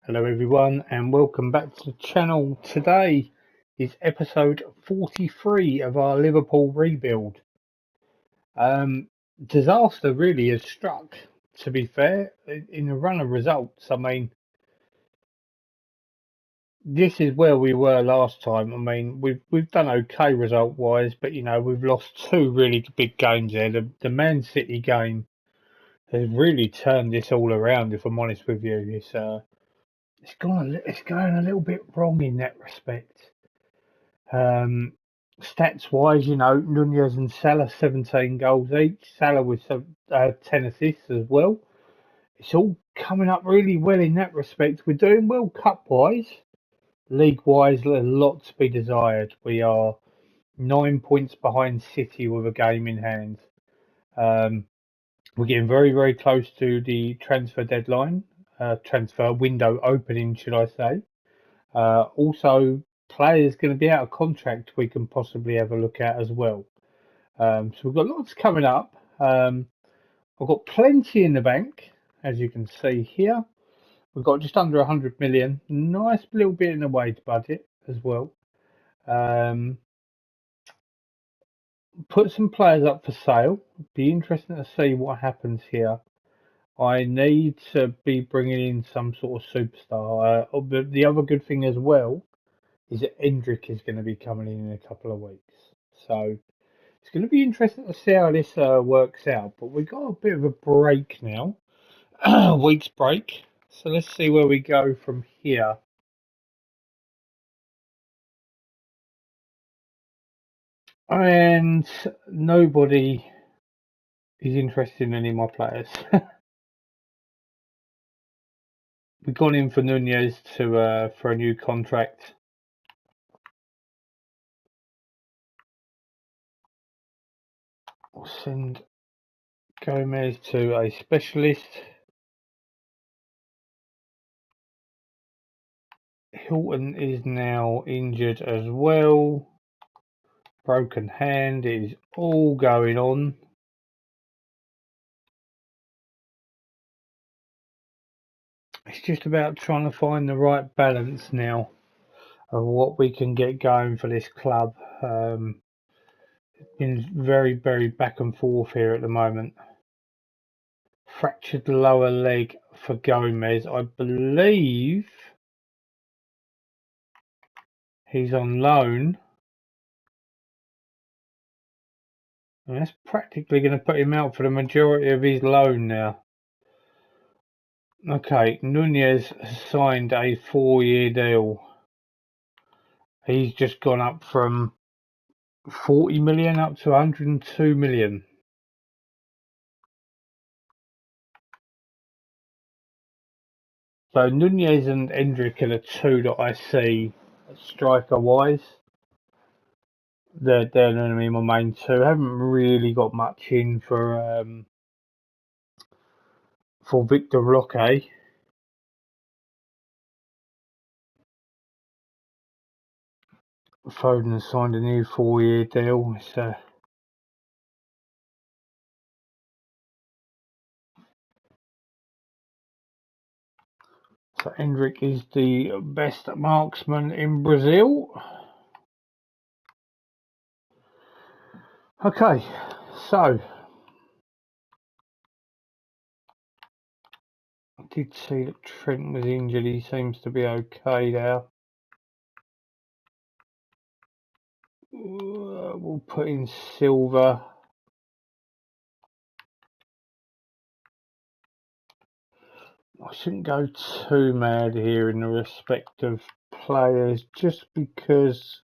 Hello everyone and welcome back to the channel. Today is episode 43 of our Liverpool rebuild. Disaster really has struck, to be fair, in a run of results. I mean, this is where we were last time. I mean, we've done okay result wise, but we've lost two really big games there. The Man City game has really turned this all around, if I'm honest with you. It's going a little bit wrong in that respect. Stats wise, Nunez and Salah 17 goals each. Salah with 10 assists as well. It's all coming up really well in that respect. We're doing well cup wise. League wise, a lot to be desired. We are 9 points behind City with a game in hand. Um, we're getting very, very close to the transfer deadline, transfer window opening, should I say. Also, players going to be out of contract we can possibly have a look at as well. So we've got lots coming up. I've got plenty in the bank, as you can see here. We've got just under 100 million. Nice little bit in the wage budget as well. Put some players up for sale. Be interesting to see what happens here. I need to be bringing in some sort of superstar. But the other good thing as well is that Endrick is going to be coming in a couple of weeks. So it's going to be interesting to see how this works out. But we've got a bit of a break now, a week's break. So let's see where we go from here. And nobody is interested in any of my players. We've gone in for Nunez for a new contract. We'll send Gomez to a specialist. Hilton is now injured as well. Broken hand is all going on. It's just about trying to find the right balance now of what we can get going for this club. Been very, very back and forth here at the moment. Fractured lower leg for Gomez. I believe he's on loan. And that's practically going to put him out for the majority of his loan now. Okay, Nunez signed a 4-year deal. He's just gone up from 40 million up to 102 million. So Nunez and Endrick are the two that I see striker wise. They're going to be my main two. I haven't really got much in for Victor Roque. Foden has signed a new 4-year deal. So Endrick is the best marksman in Brazil. Okay, so I did see that Trent was injured. He seems to be okay now. We'll put in Silva. I shouldn't go too mad here in the respect of players just because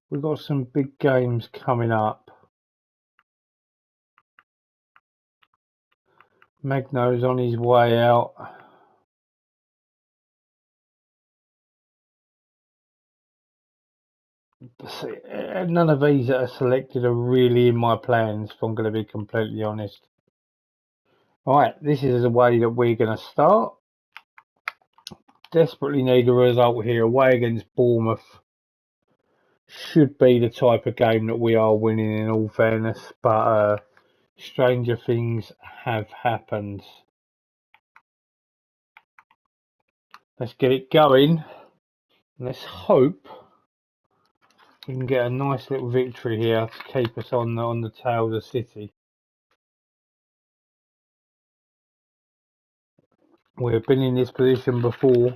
we've got some big games coming up. Magno's on his way out. See, none of these that are selected are really in my plans, if I'm going to be completely honest. Alright, this is the way that we're going to start. Desperately need a result here. Away against Bournemouth should be the type of game that we are winning, in all fairness, but stranger things have happened. Let's get it going. Let's hope we can get a nice little victory here to keep us on the tail of the city. We've been in this position before.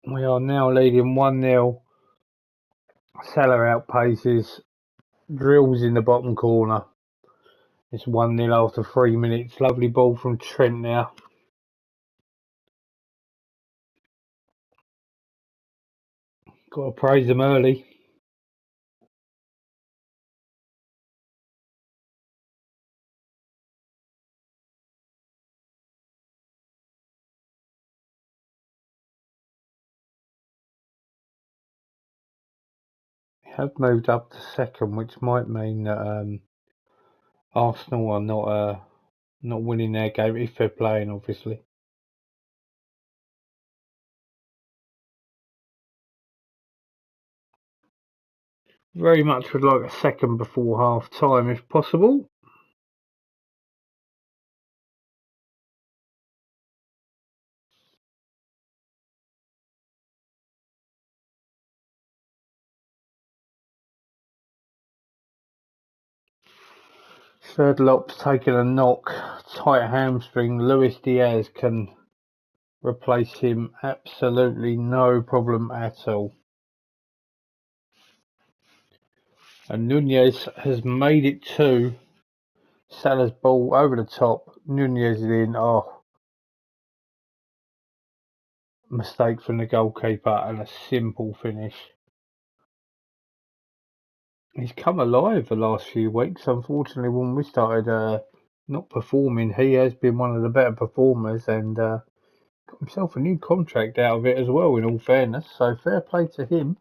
We are now leading 1-0. Salah outpaces, drills in the bottom corner. It's 1-0 after 3 minutes. Lovely ball from Trent now. Got to praise them early. Have moved up to second, which might mean that Arsenal are not winning their game if they're playing, obviously. Very much would like a second before half time if possible. Third taking a knock, tight hamstring. Luis Diaz can replace him absolutely no problem at all. And Nunez has made it to Salah's ball over the top. Nunez is in. Oh, mistake from the goalkeeper and a simple finish. He's come alive the last few weeks. Unfortunately, when we started not performing, he has been one of the better performers and got himself a new contract out of it as well, in all fairness. So fair play to him.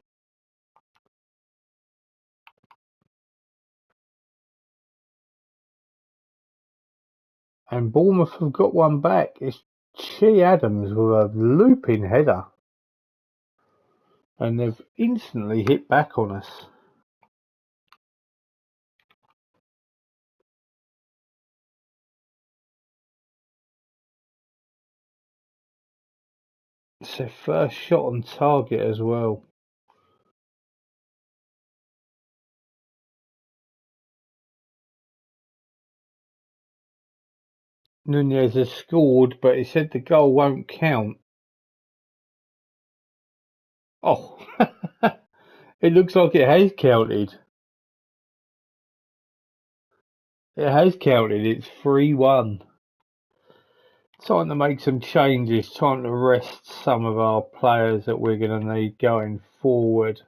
And Bournemouth have got one back. It's Che Adams with a looping header. And they've instantly hit back on us. It's their first shot on target as well. Nunez has scored, but he said the goal won't count. Oh, it looks like it has counted. It has counted. It's 3-1. Time to make some changes. Time to rest some of our players that we're going to need going forward.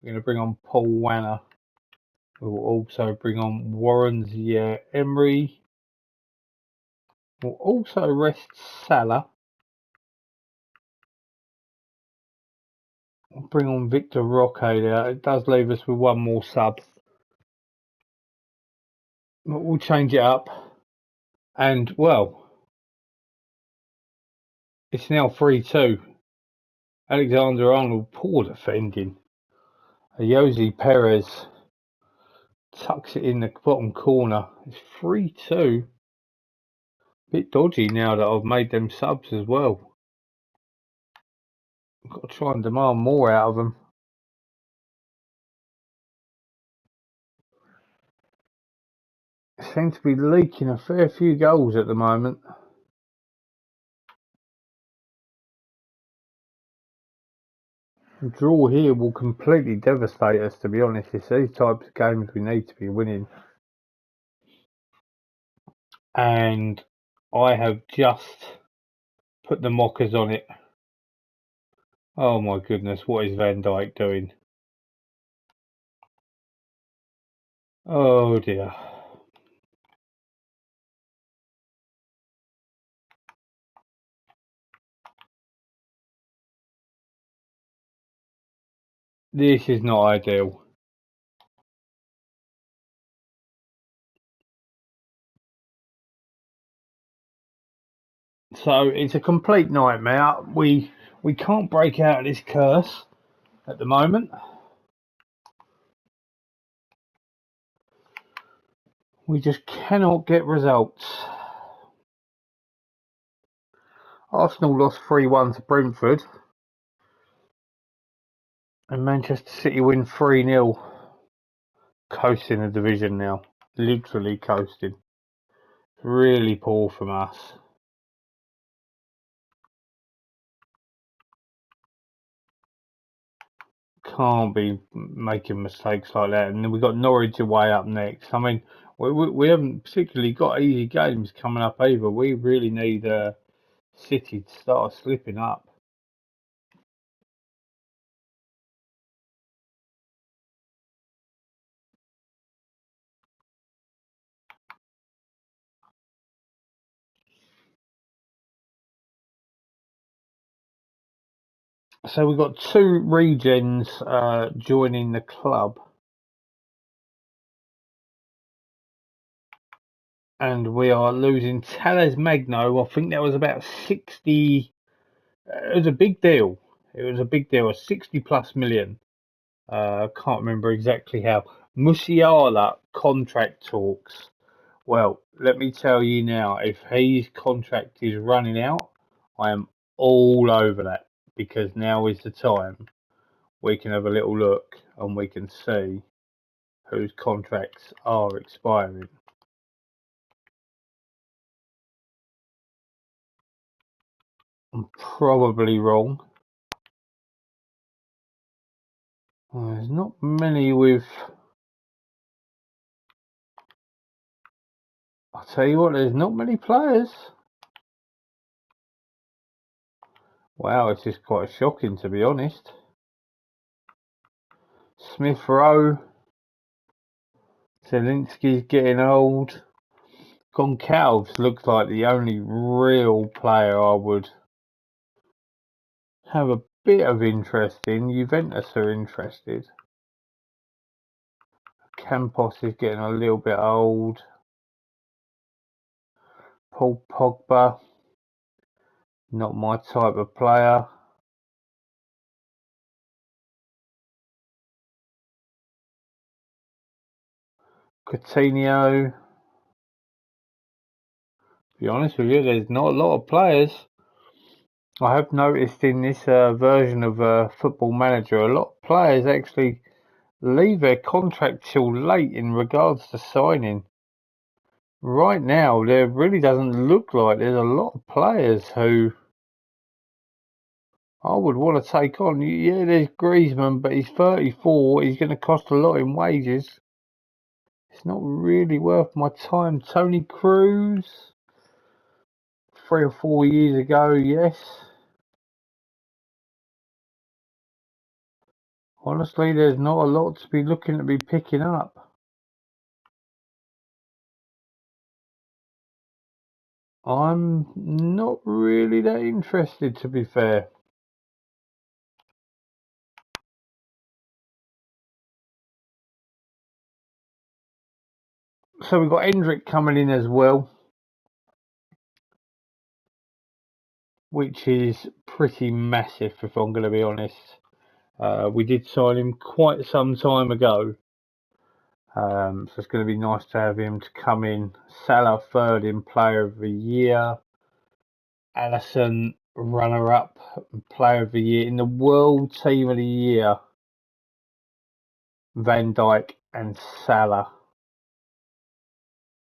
We're going to bring on Paul Wanner. We'll also bring on Warren Emery. We'll also rest Salah. We'll bring on Victor Roque there. It does leave us with one more sub. But we'll change it up. And, well, it's now 3-2. Alexander-Arnold, poor defending. Jose Perez tucks it in the bottom corner. It's 3-2. Bit dodgy now that I've made them subs as well. I've got to try and demand more out of them. Seem to be leaking a fair few goals at the moment. A draw here will completely devastate us, to be honest. It's these types of games we need to be winning. And I have just put the mockers on it. Oh my goodness, what is Van Dijk doing? Oh dear. This is not ideal. So it's a complete nightmare. We can't break out of this curse at the moment. We just cannot get results. Arsenal lost 3-1 to Brentford, and Manchester City win 3-0. Coasting the division now. Literally coasting. Really poor from us. Can't be making mistakes like that. And then we've got Norwich away up next. I mean, we haven't particularly got easy games coming up either. We really need City to start slipping up. So we've got two regens joining the club. And we are losing Tales Magno. I think that was about 60. It was a big deal. It was a big deal. A 60 plus million. Can't remember exactly how. Musiala contract talks. Well, let me tell you now, if his contract is running out, I am all over that because now is the time we can have a little look and we can see whose contracts are expiring. I'm probably wrong. There's not many with. I'll tell you what, there's not many players. Wow, it's just quite shocking to be honest. Smith Rowe. Zelinski's getting old. Goncalves looks like the only real player I would have a bit of interest in. Juventus are interested. Campos is getting a little bit old. Paul Pogba, not my type of player. Coutinho. To be honest with you, there's not a lot of players. I have noticed in this version of Football Manager, a lot of players actually leave their contract till late in regards to signing. Right now, there really doesn't look like there's a lot of players who I would want to take on. Yeah, there's Griezmann, but he's 34. He's going to cost a lot in wages. It's not really worth my time. Tony Cruz, 3 or 4 years ago, yes. Honestly, there's not a lot to be looking to be picking up. I'm not really that interested, to be fair. So we've got Endrick coming in as well, which is pretty massive, if I'm going to be honest. We did sign him quite some time ago. So it's going to be nice to have him to come in. Salah third in Player of the Year. Alisson runner-up Player of the Year. In the World Team of the Year, Van Dijk and Salah.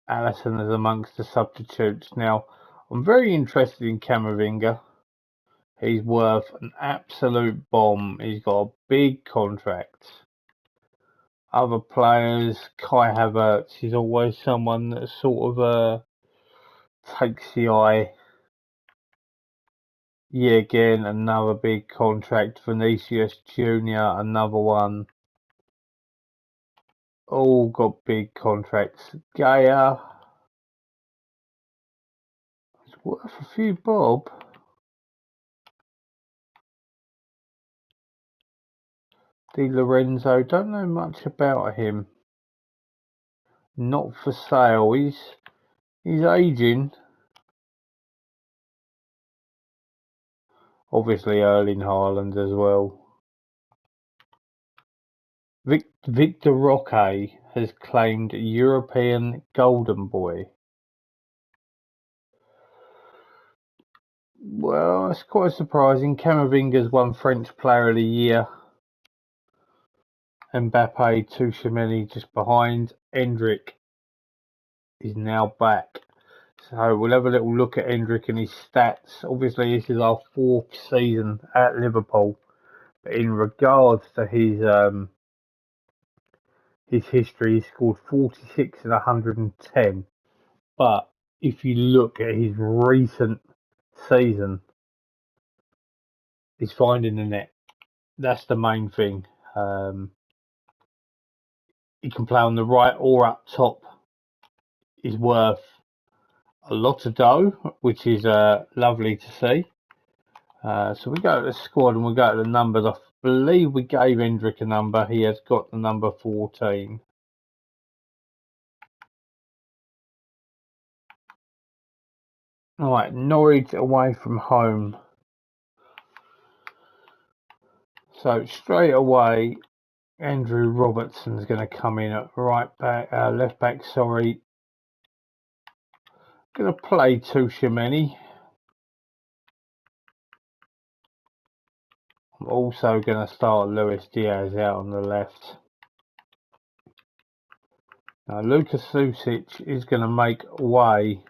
Alisson is amongst the substitutes. Now, I'm very interested in Camavinga. He's worth an absolute bomb. He's got a big contract. Other players, Kai Havertz is always someone that sort of takes the eye. Yeah, again, another big contract. Vinicius Junior, another one. All got big contracts. Gaia, it's worth a few bob. Di Lorenzo, don't know much about him. Not for sale. He's aging. Obviously, Erling Haaland as well. Victor Roque has claimed European Golden Boy. Well, it's quite surprising. Camavinga's won French Player of the Year. Mbappe, Tchouaméni just behind. Endrick is now back. So we'll have a little look at Endrick and his stats. Obviously, this is our fourth season at Liverpool. But in regards to his history, he scored 46 and 110. But if you look at his recent season, he's finding the net. That's the main thing. Um, he can play on the right or up top. Is worth a lot of dough, which is lovely to see. So we go to the squad and we go to the numbers. I believe we gave Endrick a number. He has got the number 14. All right, Norwich away from home. So straight away, Andrew Robertson's going to come in at left back. Sorry, going to play Tchouaméni. I'm also going to start Luis Diaz out on the left. Now Lucas Susic is going to make way,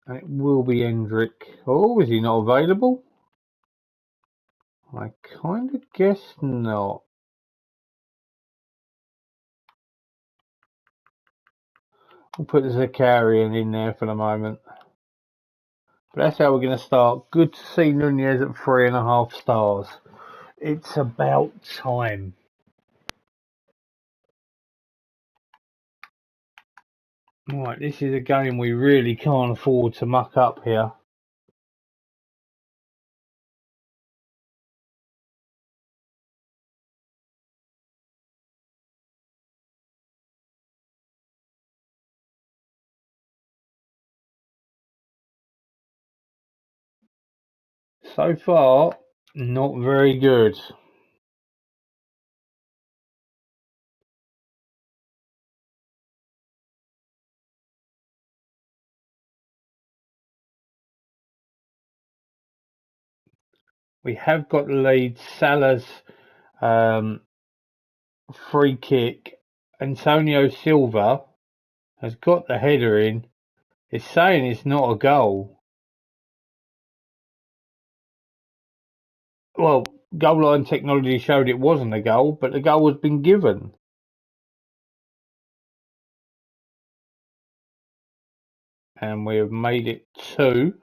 and it will be Endrick. Oh, is he not available? I kind of guess not. We'll put Zakarian in there for the moment. But that's how we're going to start. Good to see Nunez at 3.5 stars. It's about time. Right, this is a game we really can't afford to muck up here. So far, not very good. We have got the lead. Salah's um, free kick. Antonio Silva has got the header in. It's saying it's not a goal. Well, goal line technology showed it wasn't a goal, but the goal has been given. And we have made it 2.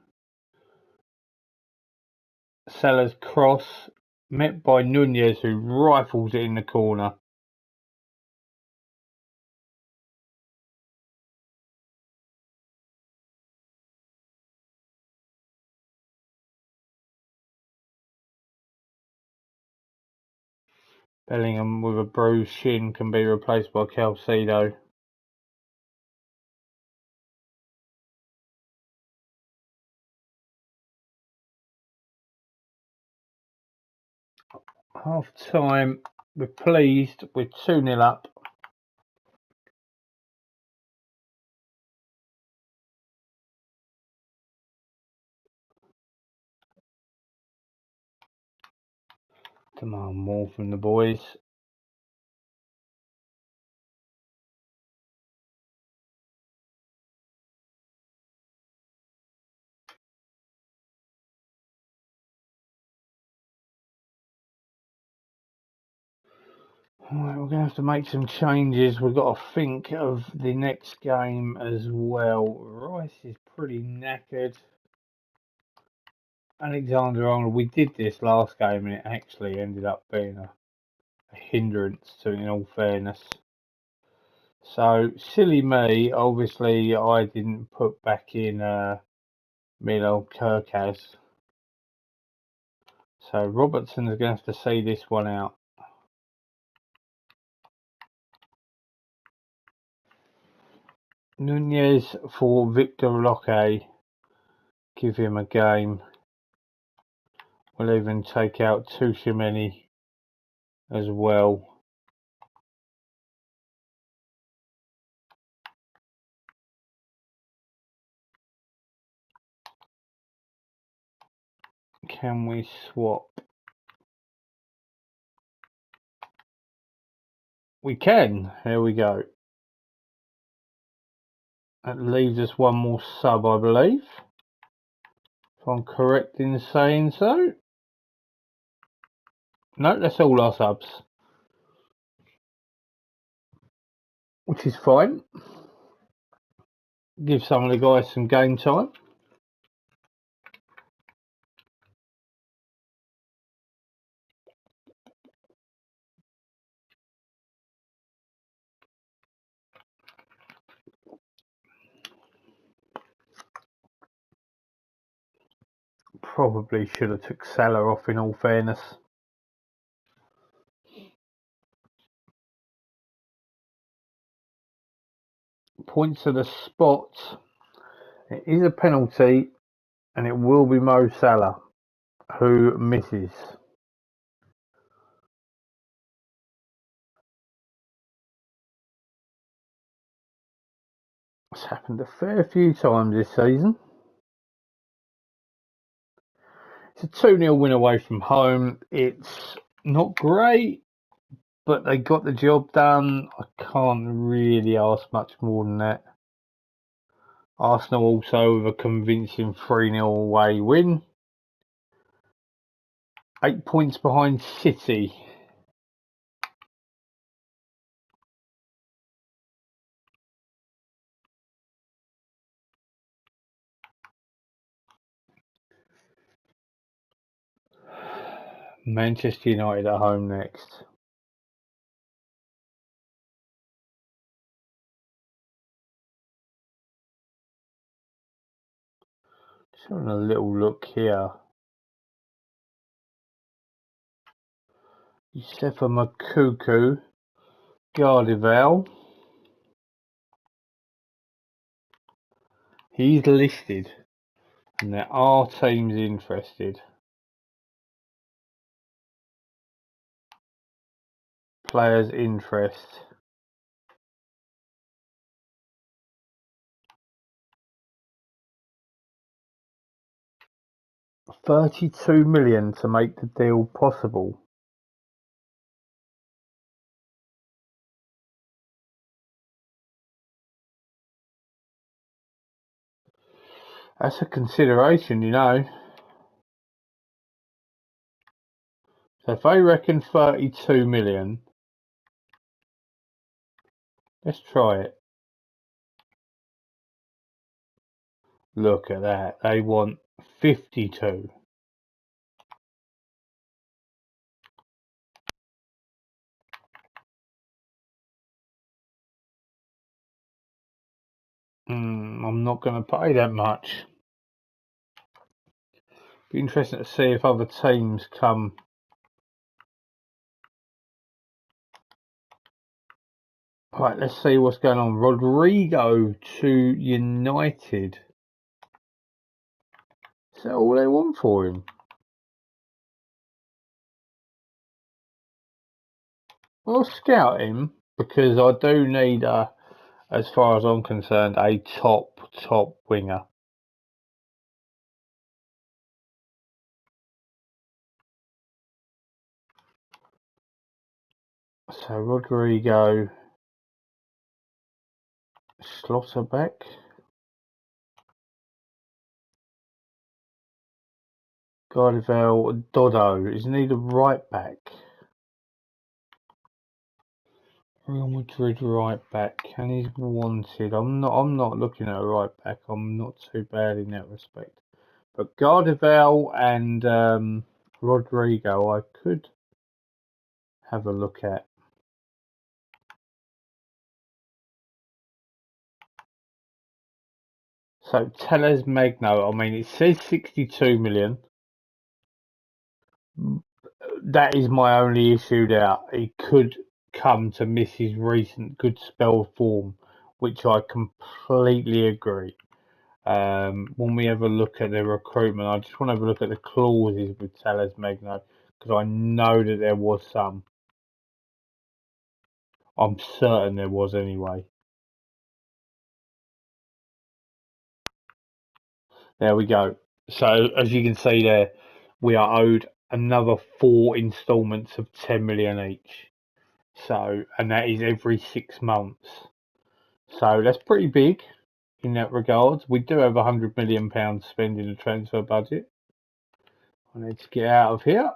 Salah's cross, met by Nunez, who rifles it in the corner. Bellingham with a bruised shin can be replaced by Calcido. Half time, we're pleased, we're 2-0 up. Demand more from the boys. Alright, we're going to have to make some changes. We've got to think of the next game as well. Rice is pretty knackered. Alexander Arnold, we did this last game and it actually ended up being a hindrance to it, in all fairness. So, silly me, obviously I didn't put back in Milo Kirkaz. So Robertson's going to have to see this one out. Nunez for Victor Roque. Give him a game. We'll even take out Tchouaméni as well. Can we swap? We can. There we go. That leaves us one more sub, I believe. If I'm correct in saying so. No, that's all our subs. Which is fine. Give some of the guys some game time. Probably should have took Salah off in all fairness. Points to the spot. It is a penalty and it will be Mo Salah who misses. It's happened a fair few times this season. It's a 2-0 win away from home. It's not great, but they got the job done. I can't really ask much more than that. Arsenal also with a convincing 3-0 away win. 8 points behind City. Manchester United at home next. Just having a little look here. Yusufa Makuku, Gardival. He's listed, and there are teams interested. Players' interest. $32 million to make the deal possible. That's a consideration, you know. So if they reckon 32 million, let's try it. Look at that. They want 52. I'm not going to pay that much. Be interesting to see if other teams come. Right, let's see what's going on. Rodrigo to United. Is that all they want for him? I'll scout him because I do need, as far as I'm concerned, a top winger. So Rodrigo, Schlotterbeck. Gardivel, Dodo. Isn't he the right back? Real Madrid right back. And he's wanted. I'm not looking at a right back. I'm not too bad in that respect. But Gardivel and Rodrigo I could have a look at. So Telles Magno, I mean it says 62 million. That is my only issue there. He could come to miss his recent good spell form, which I completely agree. When we have a look at the recruitment, I just want to have a look at the clauses with Telles Magno because I know that there was some. I'm certain there was anyway. There we go. So as you can see there, we are owed another 4 instalments of 10 million each. So, and that is every 6 months. So that's pretty big in that regard. We do have £100 million spent in the transfer budget. I need to get out of here.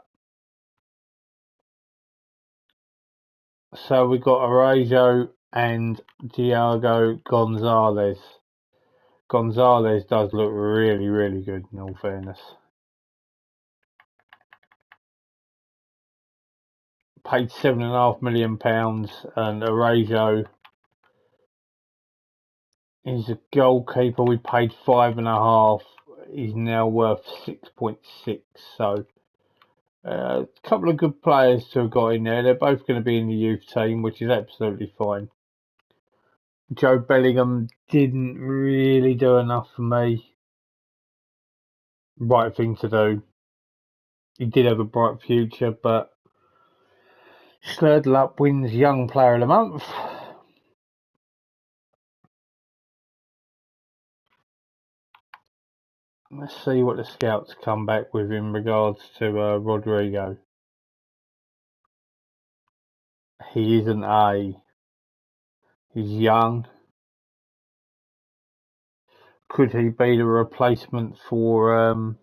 So we got Araujo and Diego Gonzalez. Gonzalez does look really, really good in all fairness. Paid £7.5 million, and Araujo is a goalkeeper. We paid 5.5. He's now worth 6.6. So a couple of good players to have got in there. They're both going to be in the youth team, which is absolutely fine. Joe Bellingham didn't really do enough for me. Right thing to do. He did have a bright future, but Slurred Up wins Young Player of the Month. Let's see what the scouts come back with in regards to Rodrigo. He isn't A. He's young. Could he be the replacement for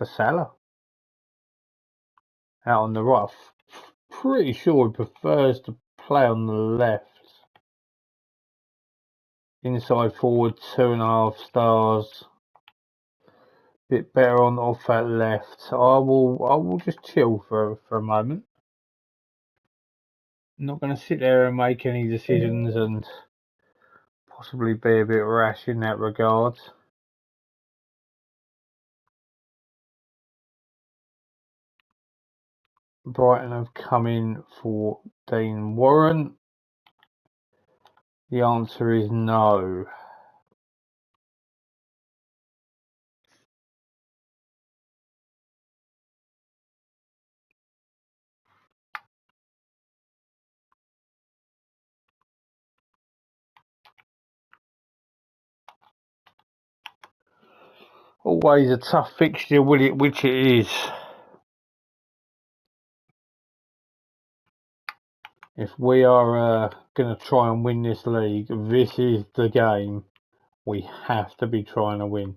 Salah out on the right? Pretty sure he prefers to play on the left. Inside forward, 2.5 stars. Bit better on off that left. So I will just chill for a moment. I'm not going to sit there and make any decisions and possibly be a bit rash in that regard. Brighton have come in for Dean Warren. The answer is no. Always a tough fixture, which it is. If we are going to try and win this league, this is the game we have to be trying to win.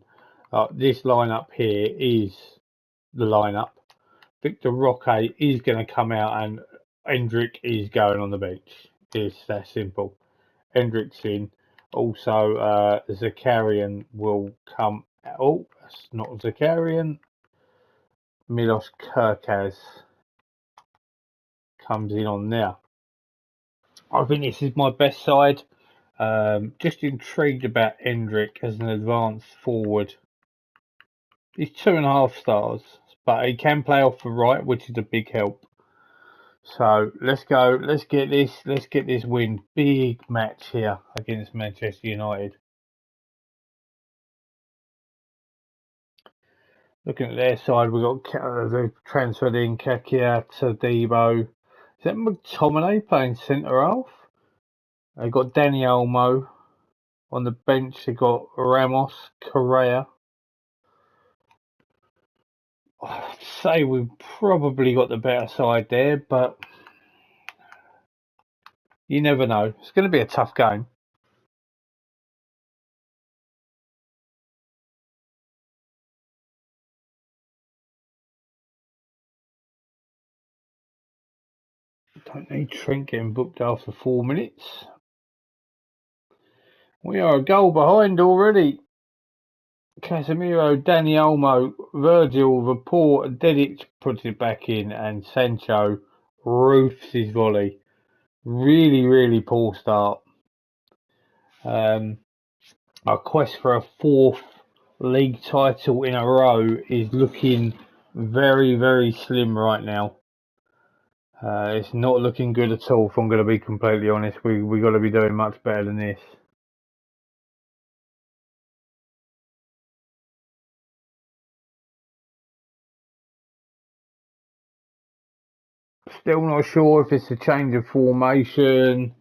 This lineup here is the lineup. Victor Roque is going to come out and Endrick is going on the bench. It's that simple. Endrick's in. Also, Zakarian will come. Oh, that's not Zakarian. Milos Kerkez comes in on there. I think this is my best side. Just intrigued about Endrick as an advanced forward. He's 2.5 stars, but he can play off the right, which is a big help. So let's go. Let's get this win. Big match here against Manchester United. Looking at their side, we've got they've transferred in Kakia to Debo. Is that McTominay playing centre half? They've got Danny Olmo on the bench. They've got Ramos, Correa. I'd say we've probably got the better side there, but you never know. It's going to be a tough game. Don't need Trent getting booked after 4 minutes. We are a goal behind already. Casemiro, Dani Olmo, Virgil, Laporte, Dedic puts it back in, and Sancho roofs his volley. Really, really poor start. Our quest for a 4th league title in a row is looking very, very slim right now. It's not looking good at all, if I'm going to be completely honest. We got to be doing much better than this. Still not sure if it's a change of formation,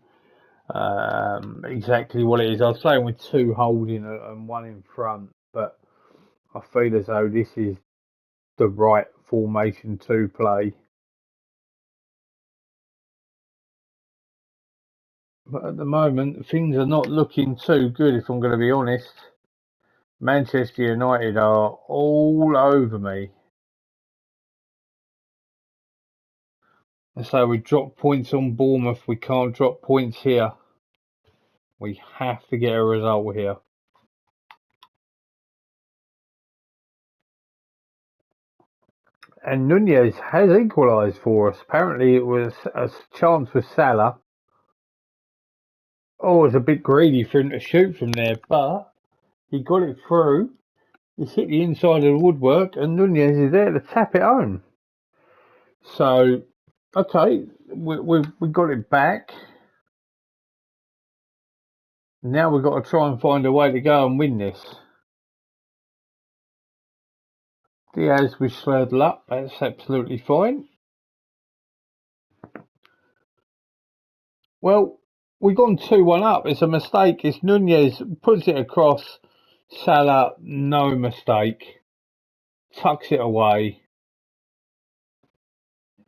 exactly what it is. I was playing with 2 holding and 1 in front, but I feel as though this is the right formation to play. But at the moment, things are not looking too good, if I'm going to be honest. Manchester United are all over me. And so we drop points on Bournemouth. We can't drop points here. We have to get a result here. And Nunez has equalised for us. Apparently it was a chance with Salah. Oh, it was a bit greedy for him to shoot from there, but he got it through. He's hit the inside of the woodwork, and Nunez is there to tap it home. So, okay, we got it back. Now we've got to try and find a way to go and win this. Diaz with Slurtle up, that's absolutely fine. Well, we've gone 2-1 up. It's a mistake. It's Nunez puts it across. Salah, no mistake. Tucks it away.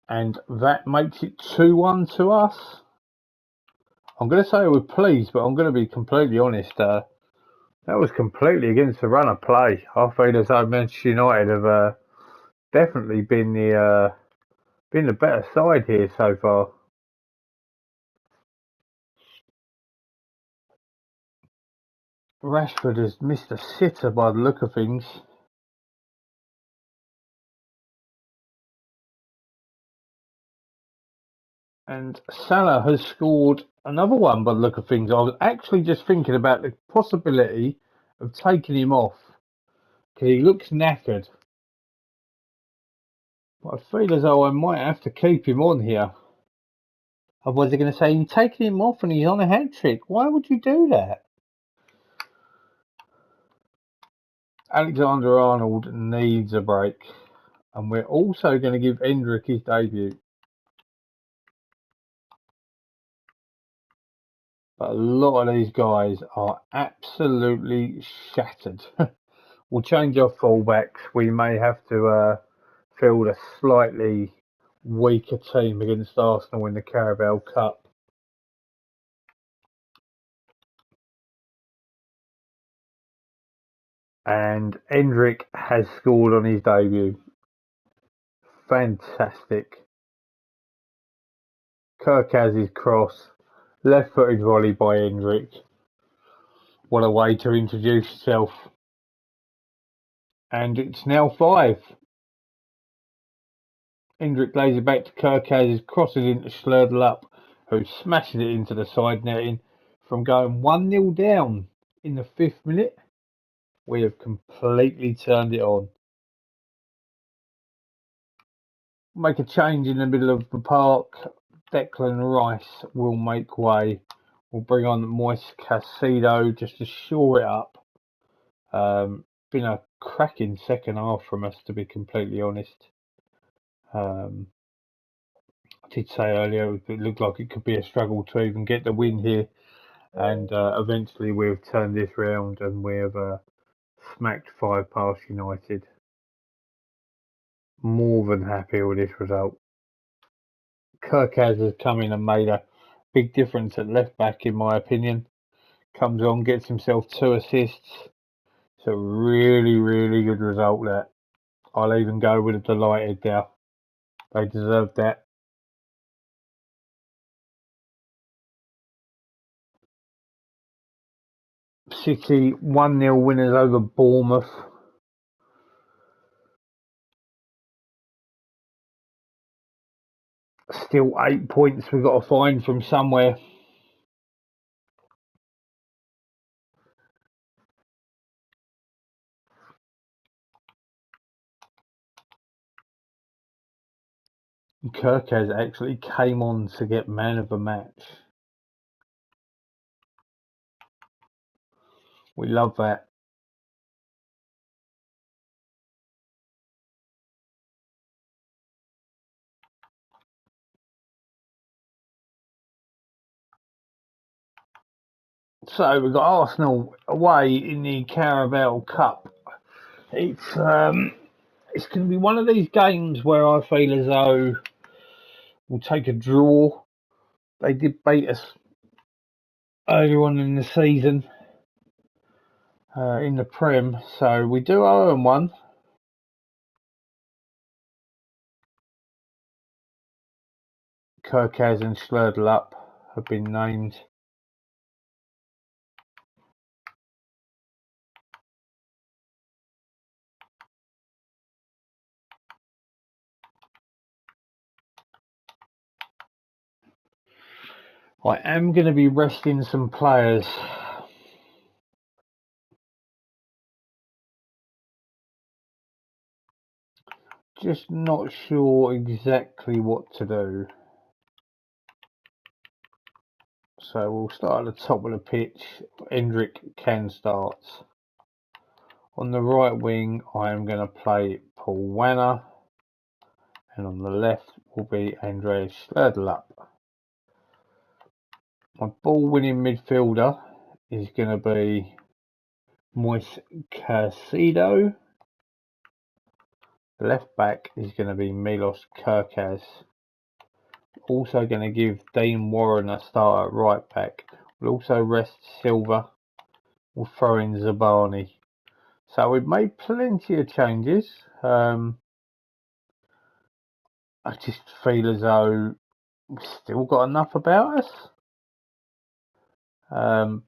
And that makes it 2-1 to us. I'm going to say we're pleased, but I'm going to be completely honest. That was completely against the run of play. I feel as though Manchester United have definitely been the better side here so far. Rashford has missed a sitter by the look of things. And Salah has scored another one by the look of things. I was actually just thinking about the possibility of taking him off because he looks knackered. But I feel as though I might have to keep him on here. Otherwise they're going to say, you're taking him off and he's on a hat-trick. Why would you do that? Alexander-Arnold needs a break. And we're also going to give Endrick his debut. But a lot of these guys are absolutely shattered. We'll change our fullbacks. We may have to field a slightly weaker team against Arsenal in the Carabao Cup. And Endrick has scored on his debut. Fantastic. Kirkaz's cross. Left-footed volley by Endrick. What a way to introduce yourself. And it's now 5. Endrick lays it back to Kirkaz's, crosses into Slurtle up, who smashes it into the side netting. From going 1-0 down in the 5th minute, we have completely turned it on. Make a change in the middle of the park. Declan Rice will make way. We'll bring on Moise Caicedo just to shore it up. Been a cracking second half from us, to be completely honest. I did say earlier it looked like it could be a struggle to even get the win here. And eventually we've turned this round and we've smacked 5 past United. More than happy with this result. Kirkaz has come in and made a big difference at left back, in my opinion. Comes on, gets himself 2 assists. It's a really, really good result there. I'll even go with a delighted there. They deserve that. City 1-0 winners over Bournemouth. Still 8 points we've got to find from somewhere. Kirkaz actually came on to get man of the match. We love that. So we've got Arsenal away in the Carabao Cup. It's It's going to be one of these games where I feel as though we'll take a draw. They did beat us earlier on in the season in the Prem, so we do owe them one. Kirkaz and Schlurdle have been named. I am going to be resting some players. Just not sure exactly what to do. So we'll start at the top of the pitch. Endrick can start. On the right wing, I am going to play Paul Wanner. And on the left will be Andreas Schlurdle. My ball-winning midfielder is going to be Moise Caicedo. Left back is going to be Milos Kerkez. Also going to give Dean Warren a start at right back. We'll also rest Silva. We'll throw in Zabani. So we've made plenty of changes. I just feel as though we've still got enough about us.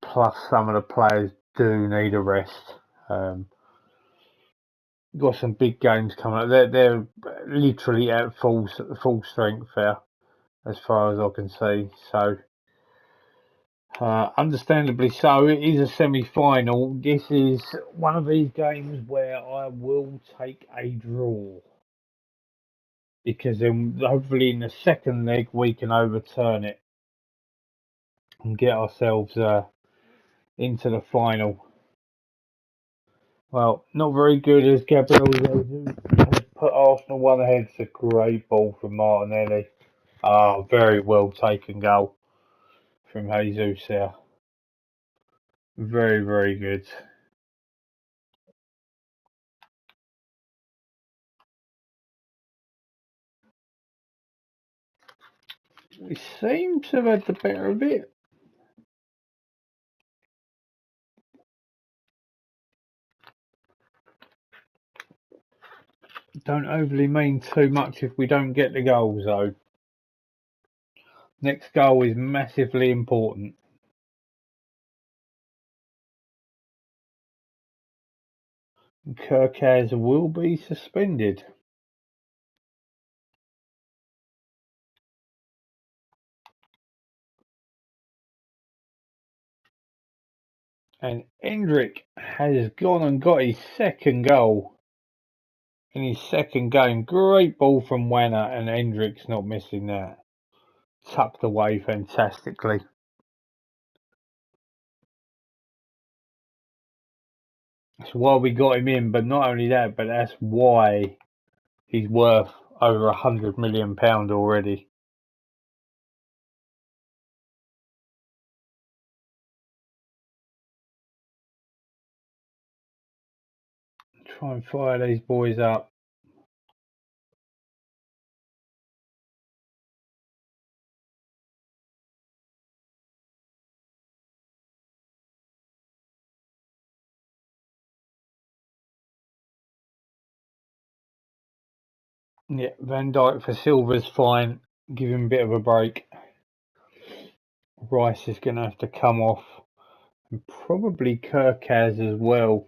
Plus some of the players do need a rest. Got some big games coming up. They're literally at full strength there, as far as I can see. So, understandably so, it is a semi-final. This is one of these games where I will take a draw, because then hopefully in the second leg we can overturn it and get ourselves into the final. Well, not very good as Gabriel Jesus has put Arsenal one ahead. It's a great ball from Martinelli. Very well taken goal from Jesus here. Very, very good. We seem to have had the better of it. Don't overly mean too much if we don't get the goals though. Next goal is massively important. Kirkaz will be suspended. And Endrick has gone and got his second goal in his second game. Great ball from Wanner, and Endrick's not missing that. Tucked away fantastically. That's why we got him in, but not only that, but that's why he's worth over £100 million already. Try and fire these boys up. Yeah, Van Dijk for Silva's fine. Give him a bit of a break. Rice is going to have to come off. And probably Kirkaz as well.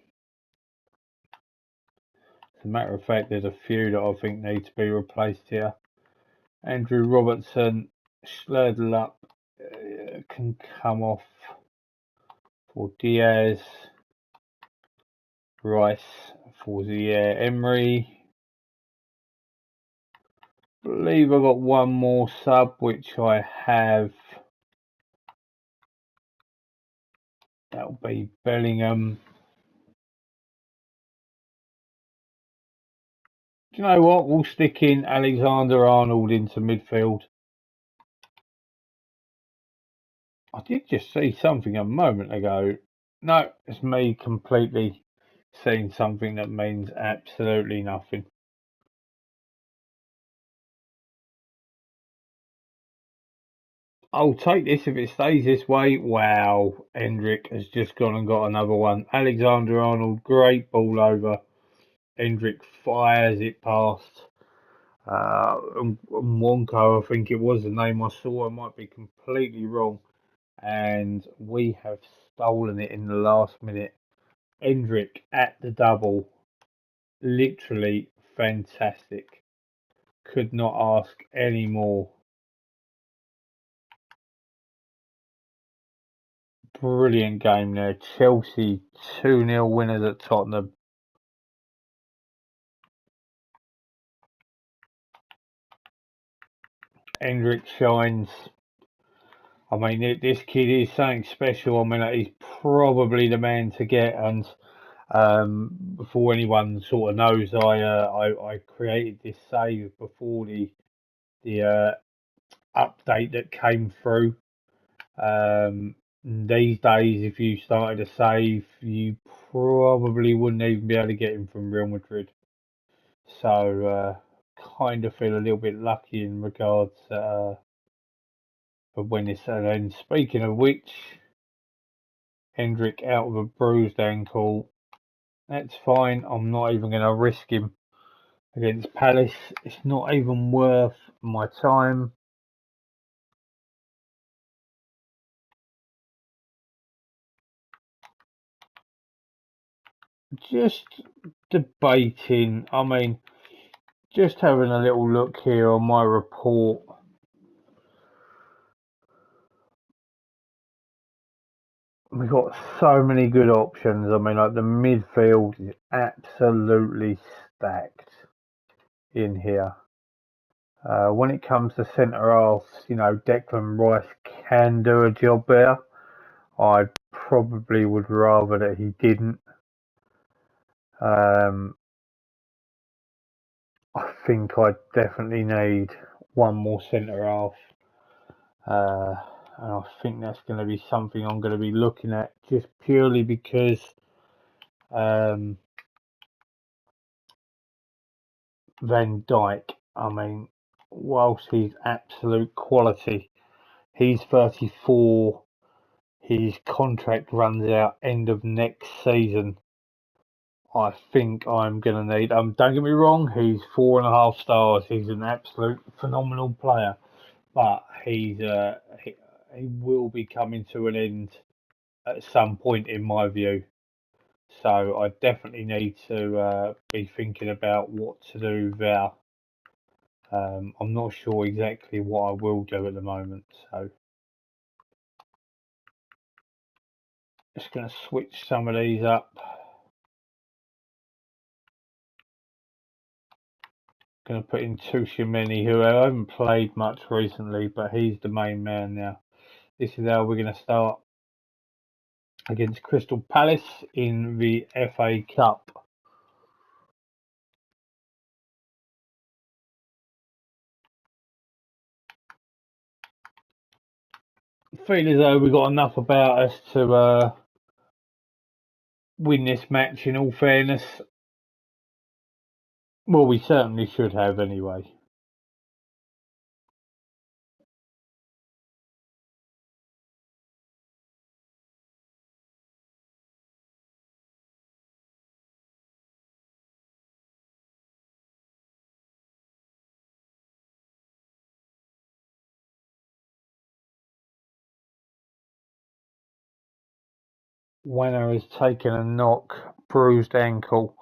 As a matter of fact, there's a few that I think need to be replaced here. Andrew Robertson, Schlurdle can come off for Diaz. Rice for the Emery. I believe I've got one more sub, which I have. That'll be Bellingham. Do you know what? We'll stick in Alexander Arnold into midfield. I did just see something a moment ago. No, it's me completely seeing something that means absolutely nothing. I'll take this if it stays this way. Wow, Endrick has just gone and got another one. Alexander Arnold, great ball over. Endrick fires it past. Wonko, I think it was the name I saw. I might be completely wrong. And we have stolen it in the last minute. Endrick at the double. Literally fantastic. Could not ask any more. Brilliant game there. Chelsea 2-0 winners at Tottenham. Endrick shines. I mean, this kid is something special. I mean, he's probably the man to get. And before anyone sort of knows, I created this save before the update that came through. These days, if you started a save, you probably wouldn't even be able to get him from Real Madrid. So, kind of feel a little bit lucky in regards of when this. And then, speaking of which, Hendrick out with a bruised ankle. That's fine. I'm not even going to risk him against Palace. It's not even worth my time. Just debating. I mean, just having a little look here on my report. We've got so many good options. I mean, like the midfield is absolutely stacked in here. When it comes to centre halves, Declan Rice can do a job there. I probably would rather that he didn't. Um, I think I definitely need one more centre half. Uh, and I think that's going to be something I'm going to be looking at just purely because um, Van Dijk, I mean, whilst he's absolute quality, he's 34. His contract runs out end of next season. I think I'm going to need. Don't get me wrong, he's 4.5 stars. He's an absolute phenomenal player, but he will be coming to an end at some point, in my view. So I definitely need to be thinking about what to do there. I'm not sure exactly what I will do at the moment, so just going to switch some of these up. Going to put in Tushimeni, who I haven't played much recently, but he's the main man now. This is how we're going to start against Crystal Palace in the FA Cup. Feel as though we've got enough about us to win this match, in all fairness. Well, we certainly should have anyway. Wanner has taken a knock, bruised ankle.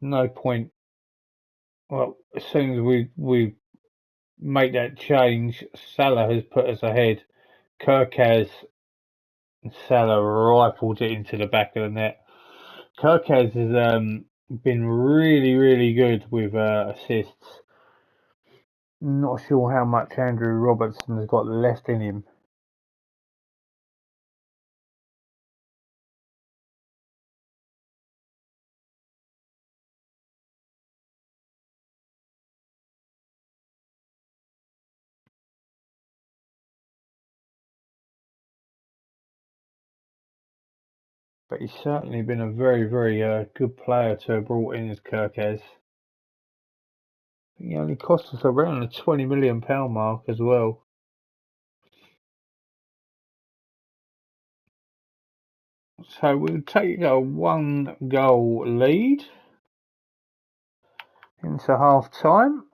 No point. Well, as soon as we make that change, Salah has put us ahead. Kirk has. Salah rifled it into the back of the net. Kirk has been really, really good with assists. Not sure how much Andrew Robertson has got left in him. But he's certainly been a very, very good player to have brought in as Kirk has. He only cost us around the £20 million mark as well. So we'll take a 1-goal lead into half time.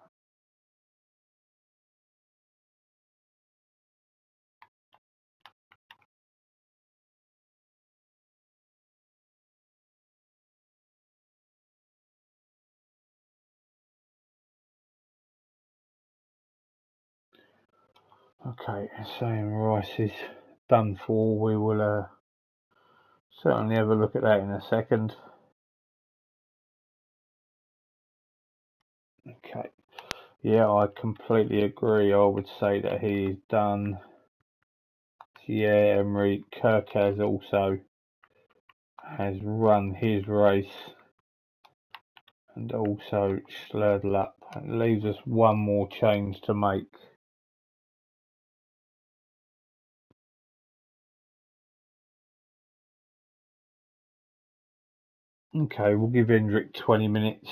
Okay, saying Rice is done for. We will certainly have a look at that in a second. Okay, yeah, I completely agree. I would say that he is done. Yeah, Emery Kirk has also has run his race and also Slurtle up. It leaves us one more change to make. Okay, we'll give Endrick 20 minutes.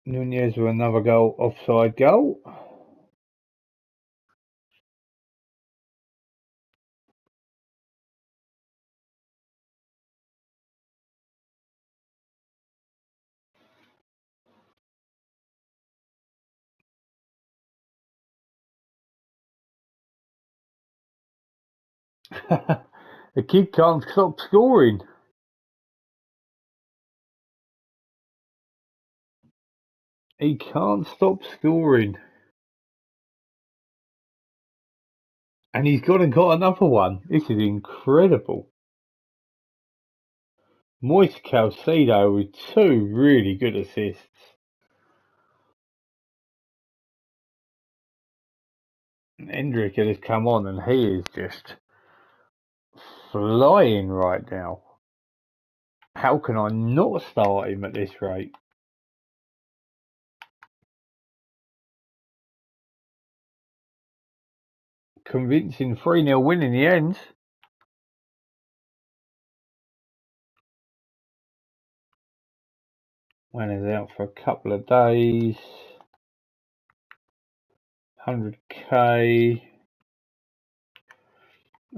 Nunez with another goal, offside goal. The kid can't stop scoring. He can't stop scoring. And he's got another one. This is incredible. Moise Calcido with 2 really good assists. Endrick has come on and he is just flying right now. How can I not start him at this rate? Convincing 3-0 win in the end. When is out for a couple of days. 100k.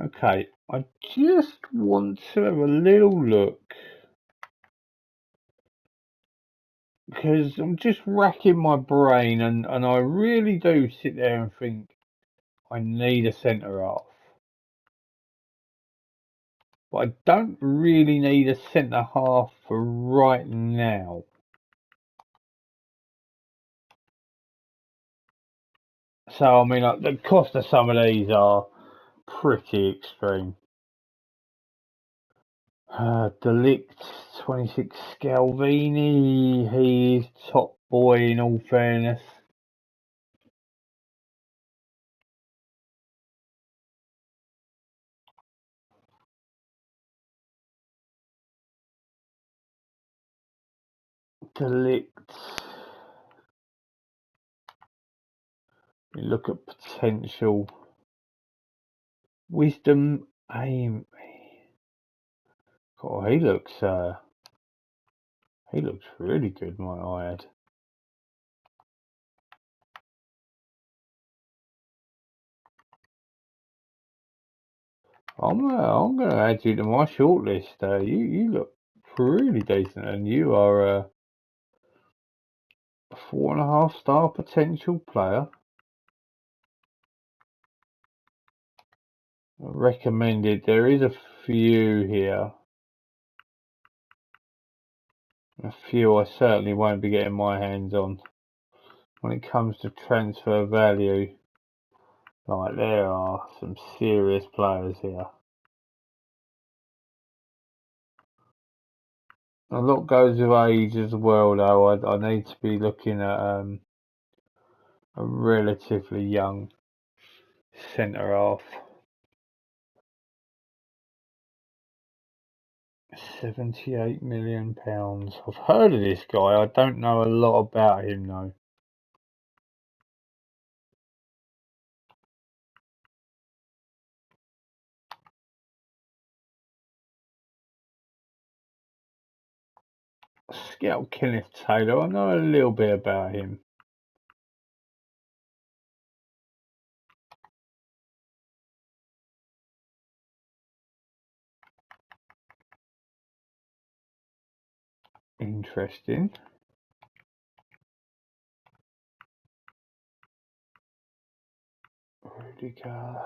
Okay, I just want to have a little look because I'm just racking my brain and I really do sit there and think I need a centre half. But I don't really need a centre half for right now. So, I mean, the cost of some of these are pretty extreme. Delict 26 Scalvini, he is top boy in all fairness. Delict. We look at potential. Wisdom aim. God, he looks really good, might I add. I'm gonna add you to my shortlist. You look really decent, and you are a 4.5-star potential player. Recommended. There is a few here. A few I certainly won't be getting my hands on. When it comes to transfer value, like there are some serious players here. A lot goes with age as well, though. I need to be looking at a relatively young centre half. £78 million. I've heard of this guy. I don't know a lot about him though. Scout Kenneth Taylor. I know a little bit about him. Interesting. Rudiger.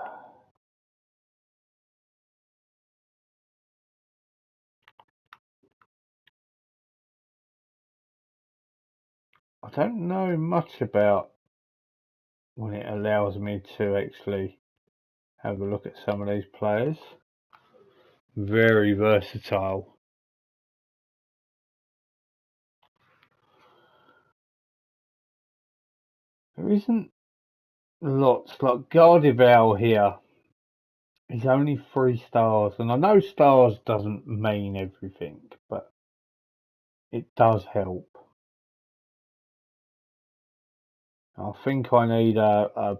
I don't know much about when it allows me to actually have a look at some of these players. Very versatile. There isn't lots like Gardival here. He's only 3 stars, and I know stars doesn't mean everything, but it does help. I think I need a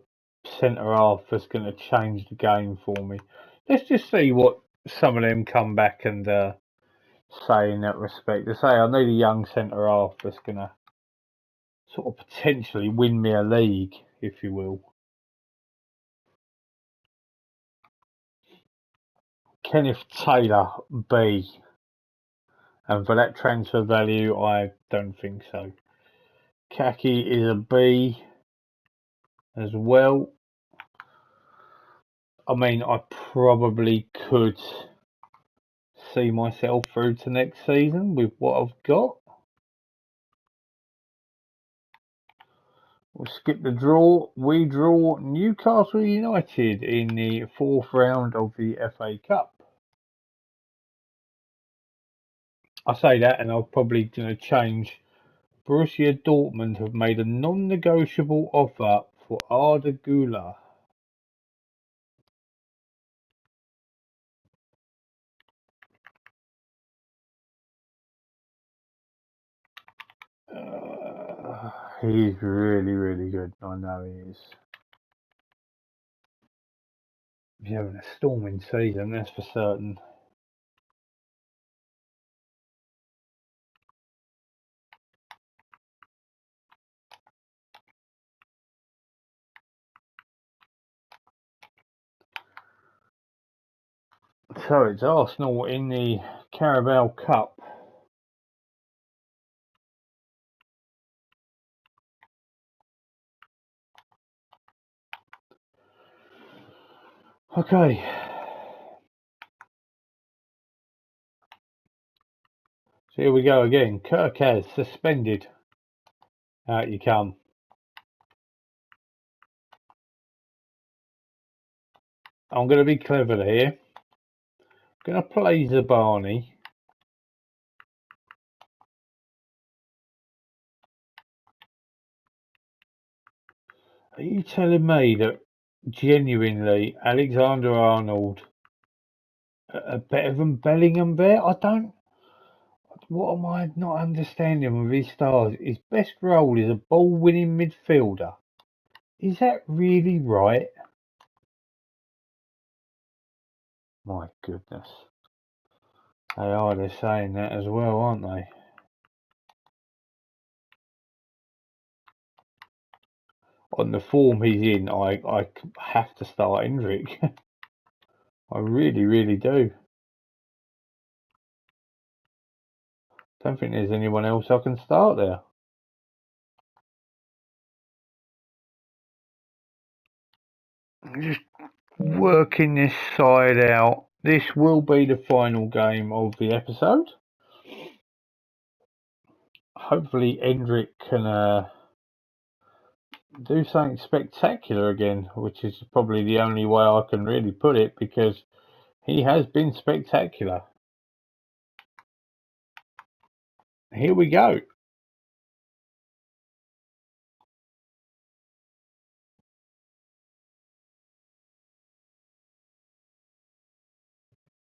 centre half that's going to change the game for me. Let's just see what some of them come back and say in that respect. They say I need a young centre half that's going to sort of potentially win me a league, if you will. Kenneth Taylor, B. And for that transfer value, I don't think so. Kaki is a B as well. I mean, I probably could see myself through to next season with what I've got. We'll skip the draw. We draw Newcastle United in the 4th round of the FA Cup. I say that, and I'll probably change. Borussia Dortmund have made a non-negotiable offer for Arda Güler. He's really, really good. I know he is. He's having a storming season, that's for certain. So it's Arsenal in the Carabao Cup. Okay. So here we go again. Kirk has suspended. Out you come. I'm going to be clever here. I'm going to play Zabani. Are you telling me that genuinely Alexander-Arnold are better than Bellingham there? I don't. What am I not understanding with his stars? His best role is a ball-winning midfielder. Is that really right? My goodness. They're saying that as well, aren't they? On the form he's in, I have to start Endrick. I really, really do. Don't think there's anyone else I can start there. I'm just working this side out. This will be the final game of the episode. Hopefully Endrick can do something spectacular again, which is probably the only way I can really put it, because he has been spectacular. Here we go.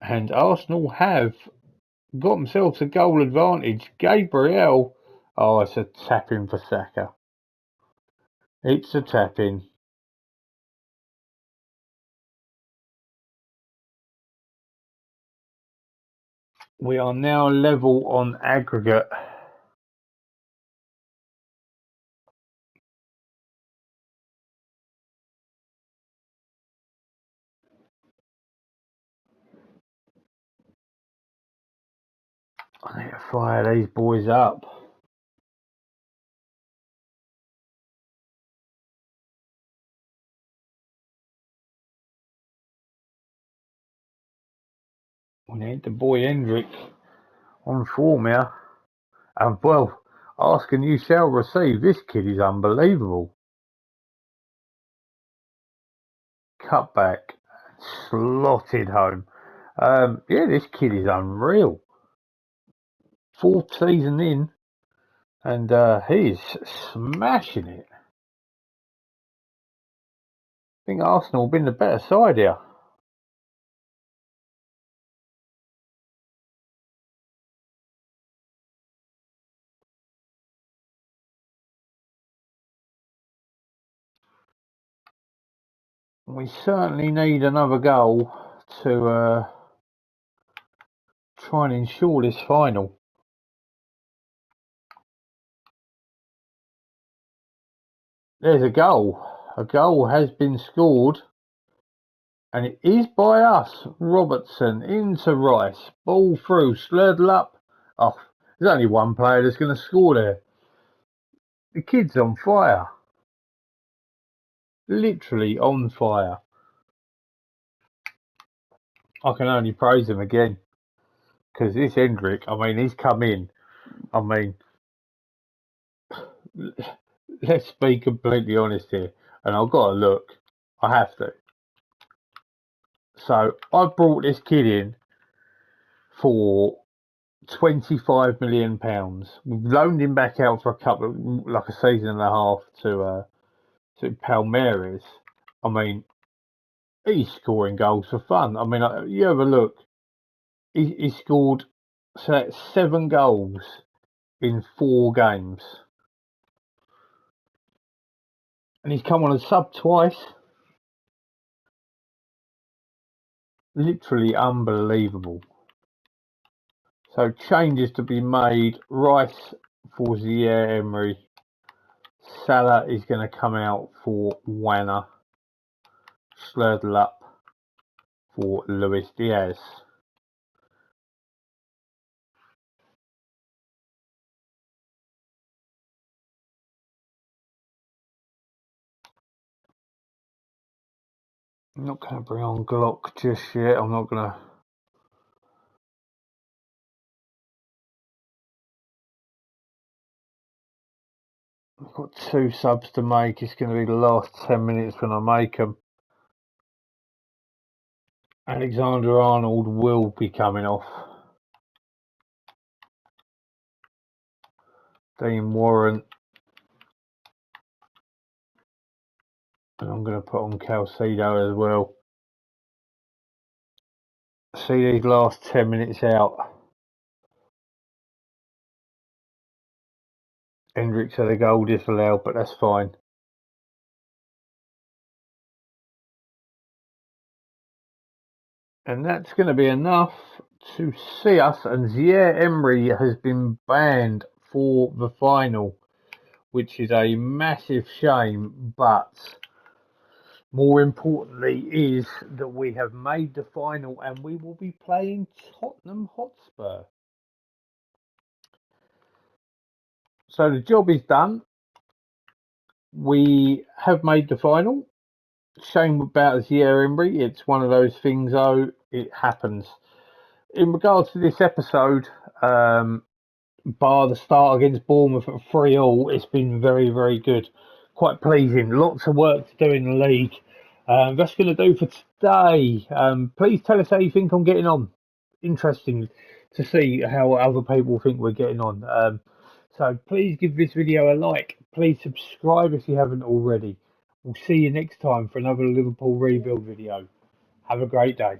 And Arsenal have got themselves a goal advantage. Gabriel. Oh, it's a tap in for Saka. It's a tap in. We are now level on aggregate. I need to fire these boys up. We need the boy Endrick on form here. And well, ask and you shall receive. This kid is unbelievable. Cut back, slotted home. Yeah, this kid is unreal. Fourth season in, and he's smashing it. I think Arsenal have been the better side here. We certainly need another goal to try and ensure this final. There's a goal. A goal has been scored, and it is by us. Robertson into Rice. Ball through. Slurtle up. Oh, there's only one player that's going to score there. The kid's on fire. Literally on fire. I can only praise him again. Because this Endrick, I mean, he's come in. I mean, let's be completely honest here. And I've got to look. I have to. So I brought this kid in for £25 million. We've loaned him back out for like a season and a half to Palmeiras. I mean, he's scoring goals for fun. I mean, you have a look. He scored, so that's 7 goals in 4 games, and he's come on a sub twice. Literally unbelievable. So changes to be made. Rice for Zaire Emery. Salah is going to come out for Wanner. Slurtle up for Luis Diaz. I'm not going to bring on Glock just yet. I'm not going to. I've got 2 subs to make. It's going to be the last 10 minutes when I make them. Alexander Arnold will be coming off. Dean Warren. And I'm going to put on Calcido as well. See these last 10 minutes out. Hendricks had a goal disallowed, but that's fine. And that's going to be enough to see us. And Zaire Emery has been banned for the final, which is a massive shame. But more importantly is that we have made the final and we will be playing Tottenham Hotspur. So the job is done. We have made the final. Shame about Zaire Emery. It's one of those things, though. It happens. In regards to this episode, bar the start against Bournemouth at 3-3, it's been very, very good. Quite pleasing. Lots of work to do in the league. That's going to do for today. Please tell us how you think I'm getting on. Interesting to see how other people think we're getting on. So please give this video a like. Please subscribe if you haven't already. We'll see you next time for another Liverpool rebuild video. Have a great day.